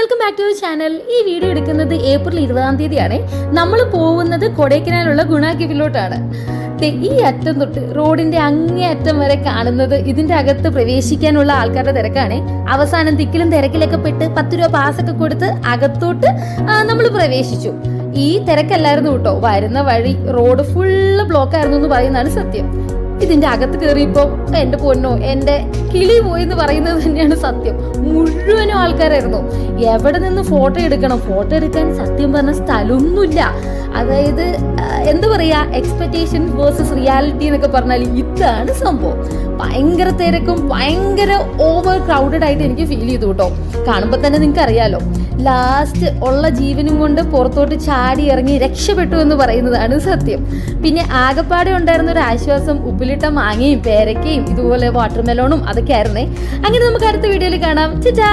Welcome back to channel. ഈ video എടുക്കുന്നത് April 20-ാം തീയതിയാണ്. നമ്മൾ പോകുന്നത് കൊടൈക്കനാലുള്ള ഗുണ കേവിലോട്ടാണ്. ഈ അറ്റം തൊട്ട് റോഡിന്റെ അങ്ങേ അറ്റം വരെ കാണുന്നത് ഇതിന്റെ അകത്ത് പ്രവേശിക്കാനുള്ള ആൾക്കാരുടെ തിരക്കാണ്. അവസാനം തിക്കിലും തിരക്കിലൊക്കെ പെട്ട് 10 രൂപ പാസ്സൊക്കെ കൊടുത്ത് അകത്തോട്ട് നമ്മൾ പ്രവേശിച്ചു. ഈ തിരക്കല്ലായിരുന്നു കേട്ടോ. വരുന്ന വഴി റോഡ് ഫുള്ള് ബ്ലോക്ക് ആയിരുന്നു എന്ന് പറയുന്നതാണ് സത്യം. ഇതിന്റെ അകത്ത് കയറിയപ്പോ എന്റെ പൊന്നോ, എന്റെ കിളി പോയി എന്ന് പറയുന്നത് തന്നെയാണ് സത്യം. മുഴുവനും ആൾക്കാരായിരുന്നു. എവിടെ നിന്ന് ഫോട്ടോ എടുക്കണം, ഫോട്ടോ എടുക്കാൻ സത്യം പറഞ്ഞ സ്ഥലമൊന്നുമില്ല. അതായത് എന്താ പറയാ, എക്സ്പെക്ടേഷൻ വേഴ്സസ് റിയാലിറ്റി എന്നൊക്കെ പറഞ്ഞാൽ ഇതാണ് സംഭവം. ഭയങ്കര തിരക്കും ഭയങ്കര ഓവർ ക്രൗഡഡ് ആയിട്ട് എനിക്ക് ഫീൽ ചെയ്തു കേട്ടോ. കാണുമ്പോൾ തന്നെ നിങ്ങൾക്ക് അറിയാലോ. ലാസ്റ്റ് ഉള്ള ജീവനും കൊണ്ട് പുറത്തോട്ട് ചാടി ഇറങ്ങി രക്ഷപ്പെട്ടു എന്ന് പറയുന്നതാണ് സത്യം. പിന്നെ ആകപ്പാടെ ഉണ്ടായിരുന്ന ഒരു ആശ്വാസം ഉപ്പിലിട്ട മാങ്ങയും പേരക്കയും ഇതുപോലെ വാട്ടർമെലോണും അതൊക്കെ ആയിരുന്നേ. അങ്ങനെ നമുക്ക് അടുത്ത വീഡിയോയിൽ കാണാം. ടാറ്റാ.